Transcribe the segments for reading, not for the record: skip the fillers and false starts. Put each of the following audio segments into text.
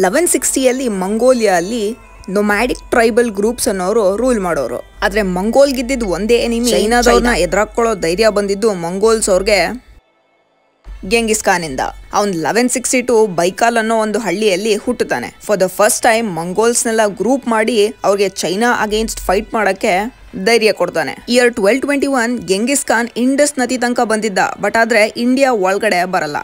1160 Mongolia ಅಲ್ಲಿ nomadic tribal groups ಅನ್ನೋರು rule ಮಾಡೋರು. ಆದ್ರೆ ಮಂಗೋಲ್ ಗಿದ್ದಿದ್ದು ಒಂದೇ ಎನಿಮಿ, ಚೈನಾದವ್ರನ್ನ ಎದುರಾಕೊಳ್ಳೋ ಧೈರ್ಯ ಬಂದಿದ್ದು ಮಂಗೋಲ್ಸ್ ಅವ್ರಿಗೆ ಗೆಂಗಿಸ್ ಖಾನ್ ಇಂದ. ಅವ್ನು 1162 ಬೈಕಾಲ್ ಅನ್ನೋ ಒಂದು ಹಳ್ಳಿಯಲ್ಲಿ ಹುಟ್ಟುತ್ತಾನೆ. ಫಾರ್ ದ ಫಸ್ಟ್ ಟೈಮ್ ಮಂಗೋಲ್ಸ್ನೆಲ್ಲ ಗ್ರೂಪ್ ಮಾಡಿ ಅವ್ರಿಗೆ ಚೈನಾ ಅಗೇನ್ಸ್ಟ್ ಫೈಟ್ ಮಾಡಕ್ಕೆ ಧೈರ್ಯ ಕೊಡ್ತಾನೆ. ಇಯರ್ 1221 ಗೆಂಗಿಸ್ ಖಾನ್ ಇಂಡಸ್ ನದಿ ತನಕ ಬಂದಿದ್ದ, ಬಟ್ ಆದ್ರೆ ಇಂಡಿಯಾ ಒಳಗಡೆ ಬರಲ್ಲ.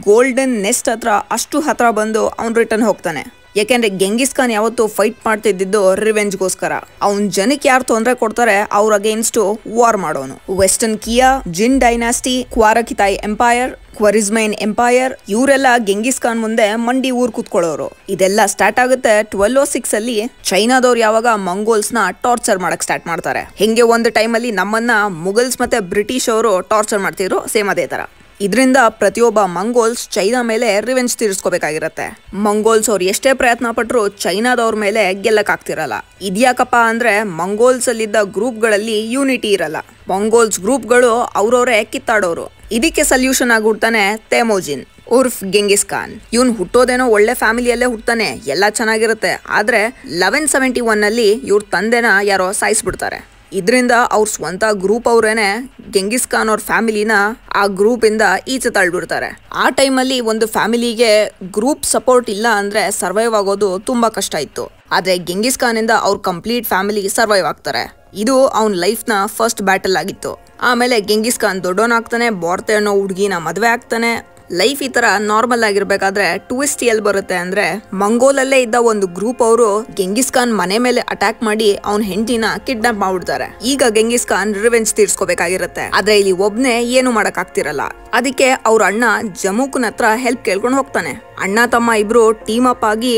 ಗೋಲ್ಡನ್ ನೆಸ್ಟ್ ಹತ್ರ ಅಷ್ಟು ಹತ್ರ ಬಂದು ಅವ್ನು ರಿಟರ್ನ್ ಹೋಗ್ತಾನೆ. ಯಾಕೆಂದ್ರೆ ಗೆಂಗಿಸ್ ಖಾನ್ ಯಾವತ್ತು ಫೈಟ್ ಮಾಡ್ತಿದ್ದು ರಿವೆಂಜ್ಗೋಸ್ಕರ. ಅವ್ನ ಜನಕ್ಕೆ ಯಾರು ತೊಂದರೆ ಕೊಡ್ತಾರೆ ಅವ್ರ ಅಗೇನ್ಸ್ಟ್ ವಾರ್ ಮಾಡೋನು. ವೆಸ್ಟರ್ನ್ ಕಿಯಾ, ಜಿನ್ ಡೈನಾಸ್ಟಿ, ಕ್ವಾರಕಿತಾಯ್ ಎಂಪೈರ್, ಕ್ವರಿಜ್ಮೈನ್ ಎಂಪೈರ್ ಇವರೆಲ್ಲ ಗೆಂಗಿಸ್ ಖಾನ್ ಮುಂದೆ ಮಂಡಿ ಊರ್ ಕೂತ್ಕೊಳ್ಳೋರು. ಇದೆಲ್ಲ ಸ್ಟಾರ್ಟ್ ಆಗುತ್ತೆ 1206 ಅಲ್ಲಿ. ಚೈನಾದವ್ರು ಯಾವಾಗ ಮಂಗೋಲ್ಸ್ ನ ಟಾರ್ಚರ್ ಮಾಡಕ್ ಸ್ಟಾರ್ಟ್ ಮಾಡ್ತಾರೆ. ಹಿಂಗೆ ಒಂದು ಟೈಮಲ್ಲಿ ನಮ್ಮನ್ನ ಮುಗಲ್ಸ್ ಮತ್ತೆ ಬ್ರಿಟಿಷ್ ಅವರು ಟಾರ್ಚರ್ ಮಾಡ್ತಿದ್ರು, ಸೇಮ್ ಅದೇ ತರ. ಇದರಿಂದ ಪ್ರತಿಯೊಬ್ಬ ಮಂಗೋಲ್ಸ್ ಚೈನಾ ಮೇಲೆ ರಿವೆಂಜ್ ತೀರಿಸ್ಕೋಬೇಕಾಗಿರತ್ತೆ. ಮಂಗೋಲ್ಸ್ ಅವ್ರು ಎಷ್ಟೇ ಪ್ರಯತ್ನ ಪಟ್ಟರು ಚೈನಾದವ್ರ ಮೇಲೆ ಗೆಲ್ಲಕ್ ಆಗ್ತಿರಲ್ಲ. ಇದ್ಯಾಕಪ್ಪ ಅಂದ್ರೆ ಮಂಗೋಲ್ಸ್ ಅಲ್ಲಿದ್ದ ಗ್ರೂಪ್ಗಳಲ್ಲಿ ಯೂನಿಟಿ ಇರಲ್ಲ. ಮಂಗೋಲ್ಸ್ ಗ್ರೂಪ್ಗಳು ಅವ್ರವ್ರೇ ಕಿತ್ತಾಡೋರು. ಇದಕ್ಕೆ ಸಲ್ಯೂಷನ್ ಆಗಿಬಿಡ್ತಾನೆ ತೇಮೋಜಿನ್ ಉರ್ಫ್ ಗೆಂಗಿಸ್ ಖಾನ್. ಇವನ್ ಹುಟ್ಟೋದೇನೋ ಒಳ್ಳೆ ಫ್ಯಾಮಿಲಿಯಲ್ಲೇ ಹುಟ್ತಾನೆ, ಎಲ್ಲ ಚೆನ್ನಾಗಿರುತ್ತೆ. ಆದ್ರೆ 1171 ಅಲ್ಲಿ ಇವ್ರ ತಂದೆನ ಯಾರೋ ಸಾಯಿಸ್ಬಿಡ್ತಾರೆ. ಇದರಿಂದ ಅವ್ರ ಸ್ವಂತ ಗ್ರೂಪ್ ಅವ್ರೇನೆ ಗೆಂಗಿಸ್ ಖಾನ್ ಅವ್ರ ಫ್ಯಾಮಿಲಿನ ಆ ಗ್ರೂಪ್ ಇಂದ ಈಚೆ ತಳ್ಳಿಬಿಡ್ತಾರೆ. ಆ ಟೈಮಲ್ಲಿ ಒಂದು ಫ್ಯಾಮಿಲಿಗೆ ಗ್ರೂಪ್ ಸಪೋರ್ಟ್ ಇಲ್ಲ ಅಂದ್ರೆ ಸರ್ವೈವ್ ಆಗೋದು ತುಂಬಾ ಕಷ್ಟ ಇತ್ತು. ಆದ್ರೆ ಗೆಂಗಿಸ್ ಖಾನ್ ಇಂದ ಅವ್ರ ಕಂಪ್ಲೀಟ್ ಫ್ಯಾಮಿಲಿ ಸರ್ವೈವ್ ಆಗ್ತಾರೆ. ಇದು ಅವನ ಲೈಫ್ ನ ಫಸ್ಟ್ ಬ್ಯಾಟಲ್ ಆಗಿತ್ತು. ಆಮೇಲೆ ಗೆಂಗಿಸ್ ಖಾನ್ ದೊಡ್ಡವನಾಗ್ತಾನೆ, ಬಾರ್ತೆ ಅನ್ನೋ ಹುಡುಗಿನ ಮದ್ವೆ ಆಗ್ತಾನೆ. ಲೈಫ್ ಈ ತರ ನಾರ್ಮಲ್ ಆಗಿರ್ಬೇಕಾದ್ರೆ ಟ್ವಿಸ್ಟ್ ಎಲ್ಲಿ ಬರುತ್ತೆ ಅಂದ್ರೆ, ಮಂಗೋಲಲ್ಲೇ ಇದ್ದ ಒಂದು ಗ್ರೂಪ್ ಅವರು ಗೆಂಗಿಸ್ ಖಾನ್ ಮನೆ ಮೇಲೆ ಅಟ್ಯಾಕ್ ಮಾಡಿ ಅವ್ನ ಹೆಂಡತಿನ ಕಿಡ್ನಾಪ್ ಮಾಡ್ಬಿಡ್ತಾರೆ. ಈಗ ಗೆಂಗಿಸ್ ಖಾನ್ ರಿವೆಂಜ್ ತೀರ್ಸ್ಕೋಬೇಕಾಗಿರುತ್ತೆ. ಆದ್ರೆ ಇಲ್ಲಿ ಒಬ್ನೇ ಏನು ಮಾಡಕ್ ಆಗ್ತಿರಲ್ಲ. ಅದಕ್ಕೆ ಅವ್ರ ಅಣ್ಣ ಜಮೂಕನ್ ಹತ್ರ ಹೆಲ್ಪ್ ಕೇಳ್ಕೊಂಡು ಹೋಗ್ತಾನೆ. ಅಣ್ಣ ತಮ್ಮ ಇಬ್ರು ಟೀಮ್ ಅಪ್ ಆಗಿ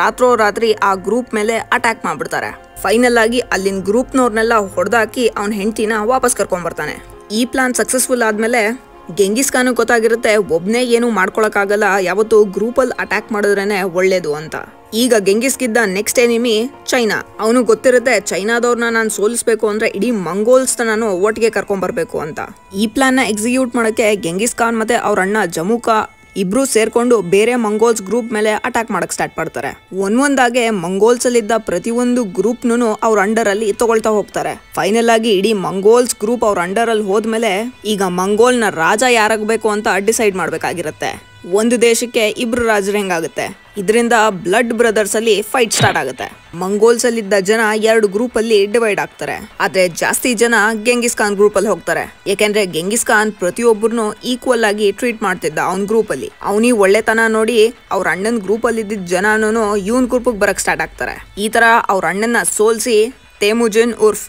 ರಾತ್ರಿ ಆ ಗ್ರೂಪ್ ಮೇಲೆ ಅಟ್ಯಾಕ್ ಮಾಡ್ಬಿಡ್ತಾರೆ. ಫೈನಲ್ ಆಗಿ ಅಲ್ಲಿನ ಗ್ರೂಪ್ನವ್ರನ್ನೆಲ್ಲ ಹೊಡೆದಾಕಿ ಅವ್ನ ಹೆಂಡತಿನ ವಾಪಸ್ ಕರ್ಕೊಂಡ್ ಬರ್ತಾನೆ. ಈ ಪ್ಲಾನ್ ಸಕ್ಸಸ್ಫುಲ್ ಆದ್ಮೇಲೆ ಗೆಂಗಿಸ್ ಖಾನ್ ಗೊತ್ತಾಗಿರುತ್ತೆ ಒಬ್ನೇ ಏನು ಮಾಡ್ಕೊಳಕ್ಕಾಗಲ್ಲ, ಯಾವತ್ತು ಗ್ರೂಪ್ ಅಲ್ಲಿ ಅಟ್ಯಾಕ್ ಮಾಡಿದ್ರೇನೆ ಒಳ್ಳೇದು ಅಂತ. ಈಗ ಗೆಂಗಿಸ್ಗಿದ್ದ ನೆಕ್ಸ್ಟ್ ಎನಿಮಿ ಚೈನಾ. ಅವನು ಗೊತ್ತಿರುತ್ತೆ ಚೈನಾದವ್ರನ್ನ ನಾನು ಸೋಲಿಸ್ಬೇಕು ಅಂದ್ರೆ ಇಡೀ ಮಂಗೋಲ್ಸ್ ನಾನು ಒಟ್ಟಿಗೆ ಕರ್ಕೊಂಡ್ ಬರ್ಬೇಕು ಅಂತ. ಈ ಪ್ಲಾನ್ ನ ಎಕ್ಸಿಕ್ಯೂಟ್ ಮಾಡಕ್ಕೆ ಗೆಂಗಿಸ್ ಖಾನ್ ಮತ್ತೆ ಅವ್ರ ಅಣ್ಣ ಜಮೂಕಾ ಇಬ್ರು ಸೇರ್ಕೊಂಡು ಬೇರೆ ಮಂಗೋಲ್ಸ್ ಗ್ರೂಪ್ ಮೇಲೆ ಅಟ್ಯಾಕ್ ಮಾಡಕ್ ಸ್ಟಾರ್ಟ್ ಮಾಡ್ತಾರೆ. ಒಂದೊಂದಾಗೆ ಮಂಗೋಲ್ಸ್ ಅಲ್ಲಿದ್ದ ಪ್ರತಿಯೊಂದು ಗ್ರೂಪ್ನು ಅವ್ರ ಅಂಡರ್ ಅಲ್ಲಿ ತಗೊಳ್ತಾ ಹೋಗ್ತಾರೆ. ಫೈನಲ್ ಆಗಿ ಇಡೀ ಮಂಗೋಲ್ಸ್ ಗ್ರೂಪ್ ಅವ್ರ ಅಂಡರ್ ಅಲ್ಲಿ ಹೋದ್ಮೇಲೆ ಈಗ ಮಂಗೋಲ್ ನ ರಾಜ ಯಾರಾಗಬೇಕು ಅಂತ ಡಿಸೈಡ್ ಮಾಡ್ಬೇಕಾಗಿರುತ್ತೆ. ಒಂದು ದೇಶಕ್ಕೆ ಇಬ್ರು ರಾಜರು ಹೆಂಗಾಗುತ್ತೆ. ಇದರಿಂದ ಬ್ಲಡ್ ಬ್ರದರ್ಸ್ ಅಲ್ಲಿ ಫೈಟ್ ಸ್ಟಾರ್ಟ್ ಆಗುತ್ತೆ. ಮಂಗೋಲ್ಸ್ ಅಲ್ಲಿದ್ದ ಜನ 2 ಗ್ರೂಪ್ ಅಲ್ಲಿ ಡಿವೈಡ್ ಆಗ್ತಾರೆ. ಆದ್ರೆ ಜಾಸ್ತಿ ಜನ ಗೆಂಗಿಸ್ ಖಾನ್ ಗ್ರೂಪ್ ಅಲ್ಲಿ ಹೋಗ್ತಾರೆ. ಯಾಕೆಂದ್ರೆ ಗೆಂಗಿಸ್ ಖಾನ್ ಪ್ರತಿಯೊಬ್ಬರನ್ನು ಈಕ್ವಲ್ ಆಗಿ ಟ್ರೀಟ್ ಮಾಡ್ತಿದ್ದ ಅವ್ನ ಗ್ರೂಪ್ ಅಲ್ಲಿ. ಅವನಿ ಒಳ್ಳೆತನ ನೋಡಿ ಅವ್ರ ಅಣ್ಣನ ಗ್ರೂಪ್ ಅಲ್ಲಿ ಇದ್ದಿದ್ದ ಜನನು ಇವನ್ ಗ್ರೂಪ್ ಬರಕ್ ಸ್ಟಾರ್ಟ್ ಆಗ್ತಾರೆ. ಈ ತರ ಅವ್ರ ಅಣ್ಣನ ಸೋಲ್ಸಿ ತೇಮುಜಿನ್ ಉರ್ಫ್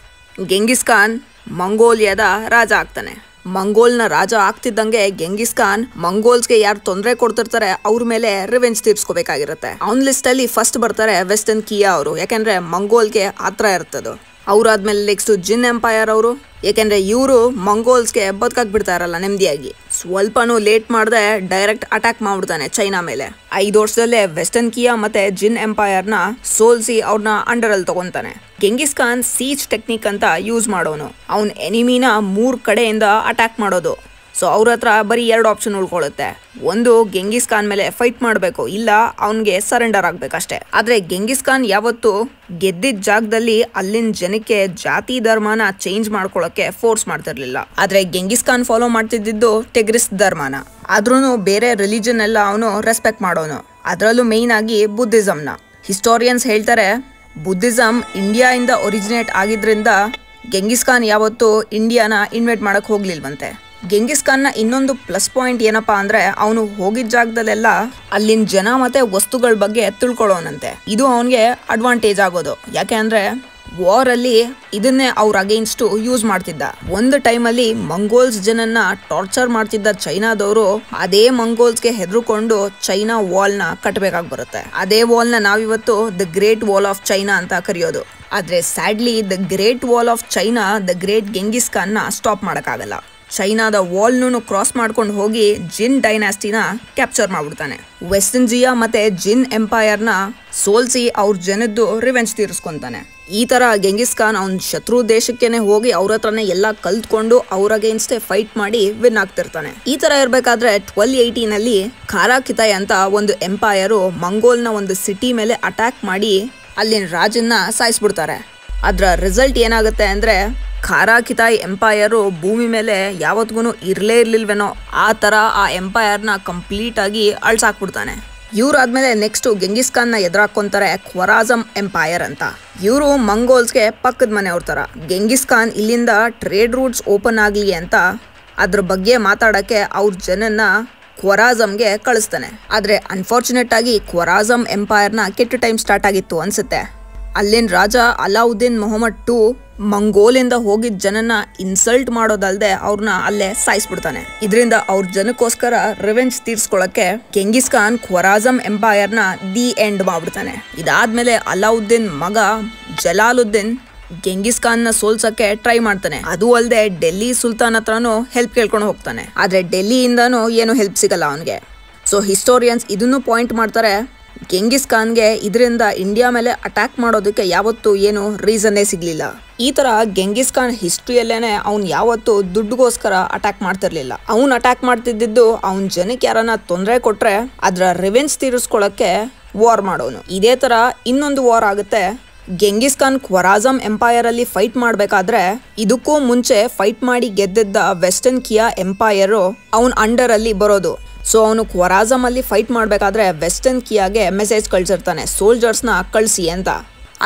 ಗೆಂಗಿಸ್ ಖಾನ್ ಮಂಗೋಲಿಯಾದ ರಾಜ ಆಗ್ತಾನೆ. ಮಂಗೋಲ್ನ ರಾಜ ಆಗ್ತಿದ್ದಂಗೆ ಗೆಂಗಿಸ್ ಖಾನ್ ಮಂಗೋಲ್ಸ್ಗೆ ಯಾರು ತೊಂದರೆ ಕೊಡ್ತಿರ್ತಾರೆ ಅವ್ರ ಮೇಲೆ ರಿವೆಂಜ್ ತೀರ್ಸ್ಕೋಬೇಕಾಗಿರುತ್ತೆ. ಅವ್ನ ಲಿಸ್ಟ್ ಅಲ್ಲಿ ಫಸ್ಟ್ ಬರ್ತಾರೆ ವೆಸ್ಟರ್ನ್ ಕಿಯಾ ಅವರು. ಯಾಕೆಂದ್ರೆ ಮಂಗೋಲ್ಗೆ ಹತ್ರ ಇರ್ತದು. ಅವ್ರಾದ್ಮೇಲೆ ನೆಕ್ಸ್ಟ್ ಜಿನ್ ಎಂಪೈರ್ ಅವರು. ಯಾಕೆಂದ್ರೆ ಇವರು ಮಂಗೋಲ್ಸ್ಗೆ ಬದುಕಾಕ್ ಬಿಡ್ತಾ ಇರಲ್ಲ ನೆಮ್ಮದಿಯಾಗಿ. ಸ್ವಲ್ಪನೂ ಲೇಟ್ ಮಾಡದೆ ಡೈರೆಕ್ಟ್ ಅಟ್ಯಾಕ್ ಮಾಡ್ಬಿಡ್ತಾನೆ ಚೈನಾ ಮೇಲೆ. 5 ವರ್ಷದಲ್ಲೇ ವೆಸ್ಟರ್ನ್ ಕಿಯಾ ಮತ್ತೆ ಜಿನ್ ಎಂಪೈರ್ ನ ಸೋಲ್ಸಿ ಅವ್ರನ್ನ ಅಂಡರ್ ಅಲ್ಲಿ ತಗೊಂತಾನೆ. ಗೆಂಗಿಸ್ ಖಾನ್ ಸೀಜ್ ಟೆಕ್ನಿಕ್ ಅಂತ ಯೂಸ್ ಮಾಡೋನು. ಅವ್ನ ಎನಿಮಿನ 3 ಕಡೆಯಿಂದ ಅಟ್ಯಾಕ್ ಮಾಡೋದು. ಸೊ ಅವ್ರ ಹತ್ರ ಬರೀ 2 ಆಪ್ಷನ್ ಉಳ್ಕೊಳ್ಳುತ್ತೆ. ಒಂದು ಗೆಂಗಿಸ್ ಖಾನ್ ಮೇಲೆ ಫೈಟ್ ಮಾಡಬೇಕು, ಇಲ್ಲ ಅವನ್ಗೆ ಸರೆಂಡರ್ ಆಗ್ಬೇಕಷ್ಟೇ. ಆದ್ರೆ ಗೆಂಗಿಸ್ ಖಾನ್ ಯಾವತ್ತು ಗೆದ್ದಿದ್ದ ಜಾಗದಲ್ಲಿ ಅಲ್ಲಿನ ಜನಕ್ಕೆ ಜಾತಿ ಧರ್ಮನ ಚೇಂಜ್ ಮಾಡ್ಕೊಳಕ್ಕೆ ಫೋರ್ಸ್ ಮಾಡ್ತಿರ್ಲಿಲ್ಲ. ಆದ್ರೆ ಗೆಂಗಿಸ್ ಖಾನ್ ಫಾಲೋ ಮಾಡ್ತಿದ್ದು ಟೆಗ್ರಿಸ್ ಧರ್ಮನ. ಆದ್ರೂ ಬೇರೆ ರಿಲಿಜನ್ ಎಲ್ಲ ಅವನು ರೆಸ್ಪೆಕ್ಟ್ ಮಾಡೋನು. ಅದರಲ್ಲೂ ಮೇಯ್ನ್ ಆಗಿ ಬುದ್ಧಿಸಂನ. ಹಿಸ್ಟೋರಿಯನ್ಸ್ ಹೇಳ್ತಾರೆ ಬುದ್ಧಿಸಂ ಇಂಡಿಯಾ ಇಂದ ಒರಿಜಿನೇಟ್ ಆಗಿದ್ರಿಂದ ಗೆಂಗಿಸ್ ಖಾನ್ ಯಾವತ್ತು ಇಂಡಿಯಾನ ಇನ್ವೈಟ್ ಮಾಡಕ್ ಹೋಗ್ಲಿಲ್ವಂತೆ. ಗೆಂಗಿಸ್ ಖಾನ್ ನ ಇನ್ನೊಂದು ಪ್ಲಸ್ ಪಾಯಿಂಟ್ ಏನಪ್ಪಾ ಅಂದ್ರೆ ಅವನು ಹೋಗಿದ್ದ ಜಾಗದಲ್ಲೆಲ್ಲ ಅಲ್ಲಿನ ಜನ ಮತ್ತೆ ವಸ್ತುಗಳ ಬಗ್ಗೆ ತಿಳ್ಕೊಳ್ಳೋನಂತೆ. ಇದು ಅವನ್ಗೆ ಅಡ್ವಾಂಟೇಜ್ ಆಗೋದು. ಯಾಕೆ ಅಂದ್ರೆ ವಾರ್ ಅಲ್ಲಿ ಇದನ್ನೇ ಅವ್ರ ಅಗೇನ್ಸ್ಟ್ ಯೂಸ್ ಮಾಡ್ತಿದ್ದ. ಒಂದು ಟೈಮಲ್ಲಿ ಮಂಗೋಲ್ಸ್ ಜನನ್ನ ಟಾರ್ಚರ್ ಮಾಡ್ತಿದ್ದ ಚೈನಾದವರು ಅದೇ ಮಂಗೋಲ್ಸ್ಗೆ ಹೆದರ್ಕೊಂಡು ಚೈನಾ ವಾಲ್ ನ ಕಟ್ಟಬೇಕಾಗಿ ಬರುತ್ತೆ. ಅದೇ ವಾಲ್ ನ ನಾವಿವತ್ತು the great wall of China ಅಂತ ಕರೆಯೋದು. ಆದ್ರೆ sadly the great wall of China the great Genghis Khan ನ ಸ್ಟಾಪ್ ಮಾಡಕ್ಕಾಗಲ್ಲ. ಚೈನಾದ ವಾಲ್ನೂ ಕ್ರಾಸ್ ಮಾಡ್ಕೊಂಡು ಹೋಗಿ ಜಿನ್ ಡೈನಾಸ್ಟಿನ ಕ್ಯಾಪ್ಚರ್ ಮಾಡ್ಬಿಡ್ತಾನೆ. ವೆಸ್ಟರ್ನ್ ಜಿಯಾ ಮತ್ತೆ ಜಿನ್ ಎಂಪೈರ್ನ ಸೋಲ್ಸಿ ಅವ್ರ ಜನದ್ದು ರಿವೆಂಜ್ ತೀರಿಸ್ಕೊಂತಾನೆ. ಈ ತರ ಗೆಂಗಿಸ್ ಖಾನ್ ಅವ್ನ ಶತ್ರು ದೇಶಕ್ಕೇನೆ ಹೋಗಿ ಅವ್ರ ಹತ್ರನೇ ಎಲ್ಲ ಕಲ್ತ್ಕೊಂಡು ಅವ್ರ ಅಗೇನ್ಸ್ಟೇ ಫೈಟ್ ಮಾಡಿ ವಿನ್ ಆಗ್ತಿರ್ತಾನೆ. ಈ ತರ ಇರ್ಬೇಕಾದ್ರೆ 1280 ಖಾರಾ ಕಿತಾಯ್ ಅಂತ ಒಂದು ಎಂಪೈರು ಮಂಗೋಲ್ನ ಒಂದು ಸಿಟಿ ಮೇಲೆ ಅಟ್ಯಾಕ್ ಮಾಡಿ ಅಲ್ಲಿನ ರಾಜನ್ನ ಸಾಯಿಸ್ಬಿಡ್ತಾರೆ. ಅದ್ರ ರಿಸಲ್ಟ್ ಏನಾಗುತ್ತೆ ಅಂದ್ರೆ ಖಾರಾ ಕಿತಾಯ್ ಎಂಪೈರು ಭೂಮಿ ಮೇಲೆ ಯಾವತ್ತಿಗೂ ಇರ್ಲೇ ಇರ್ಲಿಲ್ವೇನೋ ಆ ತರ ಆ ಎಂಪೈರ್ನ ಕಂಪ್ಲೀಟ್ ಆಗಿ ಅಳ್ಸಾಕ್ಬಿಡ್ತಾನೆ. ಇವ್ರಾದ್ಮೇಲೆ ನೆಕ್ಸ್ಟ್ ಗೆಂಗಿಸ್ ಖಾನ್ನ ಎದುರಾಕೊಂತಾರೆ ಖ್ವರಾಜಮ್ ಎಂಪೈರ್ ಅಂತ. ಇವರು ಮಂಗೋಲ್ಸ್ಗೆ ಪಕ್ಕದ ಮನೆಯವ್ರ ತರ. ಗೆಂಗಿಸ್ ಖಾನ್ ಇಲ್ಲಿಂದ ಟ್ರೇಡ್ ರೂಟ್ಸ್ ಓಪನ್ ಆಗ್ಲಿ ಅಂತ ಅದ್ರ ಬಗ್ಗೆ ಮಾತಾಡಕ್ಕೆ ಅವ್ರ ಜನನ್ನ ಖ್ವರಾಜಮ್ಗೆ ಕಳಿಸ್ತಾನೆ. ಆದ್ರೆ ಅನ್ಫಾರ್ಚುನೇಟ್ ಆಗಿ ಖ್ವರಾಜಮ್ ಎಂಪೈರ್ನ ಕೆಟ್ಟ ಟೈಮ್ ಸ್ಟಾರ್ಟ್ ಆಗಿತ್ತು ಅನ್ಸುತ್ತೆ. ಅಲ್ಲಿನ ರಾಜ ಅಲಾವುದ್ದೀನ್ ಮೊಹಮ್ಮದ್ II ಮಂಗೋಲಿಂದ ಹೋಗಿದ್ದ ಜನನ ಇನ್ಸಲ್ಟ್ ಮಾಡೋದಲ್ದೆ ಅವ್ರನ್ನ ಅಲ್ಲೇ ಸಾಯಿಸ್ಬಿಡ್ತಾನೆ. ಇದರಿಂದ ಅವ್ರ ಜನಕ್ಕೋಸ್ಕರ ರಿವೆಂಜ್ ತೀರ್ಸ್ಕೊಳಕ್ಕೆ ಗೆಂಗಿಸ್ ಖಾನ್ ಖ್ವರಾಜಮ್ ಎಂಪೈರ್ನ ದಿ ಎಂಡ್ ಮಾಡ್ಬಿಡ್ತಾನೆ. ಇದಾದ್ಮೇಲೆ ಅಲಾವುದ್ದೀನ್ ಮಗ ಜಲಾಲುದ್ದೀನ್ ಗೆಂಗಿಸ್ ಖಾನ್ನ ಸೋಲ್ಸಕ್ಕೆ ಟ್ರೈ ಮಾಡ್ತಾನೆ. ಅದು ಅಲ್ಲದೆ ಡೆಲ್ಲಿ ಸುಲ್ತಾನ್ ಹತ್ರನೂ ಹೆಲ್ಪ್ ಕೇಳ್ಕೊಂಡು ಹೋಗ್ತಾನೆ. ಆದ್ರೆ ಡೆಲ್ಲಿಯಿಂದನೂ ಏನು ಹೆಲ್ಪ್ ಸಿಗಲ್ಲ ಅವನಿಗೆ. ಸೊ ಹಿಸ್ಟೋರಿಯನ್ಸ್ ಇದನ್ನು ಪಾಯಿಂಟ್ ಮಾಡ್ತಾರೆ, ಗೆಂಗಿಸ್ ಖಾನ್ಗೆ ಇದರಿಂದ ಇಂಡಿಯಾ ಮೇಲೆ ಅಟ್ಯಾಕ್ ಮಾಡೋದಕ್ಕೆ ಯಾವತ್ತೂ ಏನು ರೀಸನ್ನೇ ಸಿಗ್ಲಿಲ್ಲ. ಈ ತರ ಗೆಂಗಿಸ್ ಖಾನ್ ಹಿಸ್ಟ್ರಿಯಲ್ಲೇನೆ ಅವ್ನು ಯಾವತ್ತೂ ದುಡ್ಡುಗೋಸ್ಕರ ಅಟ್ಯಾಕ್ ಮಾಡ್ತಿರ್ಲಿಲ್ಲ. ಅವ್ನು ಅಟ್ಯಾಕ್ ಮಾಡ್ತಿದ್ದು ಅವ್ನ ಜನಕ್ಕೆ ಯಾರನ್ನ ತೊಂದರೆ ಕೊಟ್ರೆ ಅದ್ರ ರಿವೆಂಜ್ ತೀರಿಸ್ಕೊಳಕ್ಕೆ ವಾರ್ ಮಾಡೋನು. ಇದೇ ತರ ಇನ್ನೊಂದು ವಾರ್ ಆಗುತ್ತೆ. ಗೆಂಗಿಸ್ ಖಾನ್ ಖ್ವರಾಜಮ್ ಎಂಪೈರ್ ಅಲ್ಲಿ ಫೈಟ್ ಮಾಡ್ಬೇಕಾದ್ರೆ ಇದಕ್ಕೂ ಮುಂಚೆ ಫೈಟ್ ಮಾಡಿ ಗೆದ್ದಿದ್ದ ವೆಸ್ಟರ್ನ್ ಕಿಯಾ ಎಂಪೈರ್ ಅವನ್ ಅಂಡರ್ ಅಲ್ಲಿ ಬರೋದು. ಸೊ ಅವನು ಖ್ವರಾಜಮ್ ಅಲ್ಲಿ ಫೈಟ್ ಮಾಡ್ಬೇಕಾದ್ರೆ ವೆಸ್ಟರ್ನ್ ಕಿಯಾಗೆ ಮೆಸೇಜ್ ಕಳ್ಸಿರ್ತಾನೆ, ಸೋಲ್ಜರ್ಸ್ನ ಕಳಿಸಿ ಅಂತ.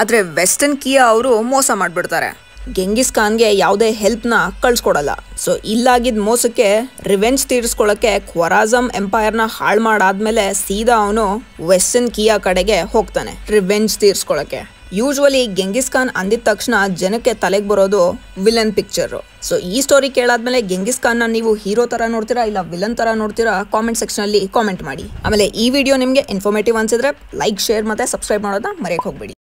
ಆದ್ರೆ ವೆಸ್ಟರ್ನ್ ಕಿಯಾ ಅವರು ಮೋಸ ಮಾಡ್ಬಿಡ್ತಾರೆ, ಗೆಂಗಿಸ್ ಖಾನ್ಗೆ ಯಾವುದೇ ಹೆಲ್ಪ್ನ ಕಳ್ಸ್ಕೊಡಲ್ಲ. ಸೊ ಇಲ್ಲಾಗಿದ್ದ ಮೋಸಕ್ಕೆ ರಿವೆಂಜ್ ತೀರಿಸ್ಕೊಳಕ್ಕೆ ಖ್ವರಾಜಮ್ ಎಂಪೈರ್ನ ಹಾಳು ಮಾಡಾದ್ಮೇಲೆ ಸೀದಾ ಅವನು ವೆಸ್ಟರ್ನ್ ಕಿಯಾ ಕಡೆಗೆ ಹೋಗ್ತಾನೆ ರಿವೆಂಜ್ ತೀರಿಸ್ಕೊಳಕ್ಕೆ. ಯೂಶ್ವಲಿ ಗೆಂಗಿಸ್ ಖಾನ್ ಅಂದಿದ ತಕ್ಷಣ ಜನಕ್ಕೆ ತಲೆಗೆ ಬರೋದು ವಿಲನ್ ಪಿಕ್ಚರ್. ಸೊ ಈ ಸ್ಟೋರಿ ಕೇಳಾದ್ಮೇಲೆ ಗೆಂಗಿಸ್ ಖಾನ್ನ ನೀವು ಹೀರೋ ತರ ನೋಡ್ತೀರಾ ಇಲ್ಲ ವಿಲನ್ ತರ ನೋಡ್ತೀರಾ ಕಾಮೆಂಟ್ ಸೆಕ್ಷನ್ ಅಲ್ಲಿ ಕಾಮೆಂಟ್ ಮಾಡಿ. ಆಮೇಲೆ ಈ ವಿಡಿಯೋ ನಿಮಗೆ ಇನ್ಫಾರ್ಮೇಟಿವ್ ಅನ್ಸಿದ್ರೆ ಲೈಕ್, ಶೇರ್ ಮತ್ತೆ ಸಬ್ಸ್ಕ್ರೈಬ್ ಮಾಡೋದನ್ನ ಮರೆಯಕ್ಕೆ ಹೋಗ್ಬೇಡಿ.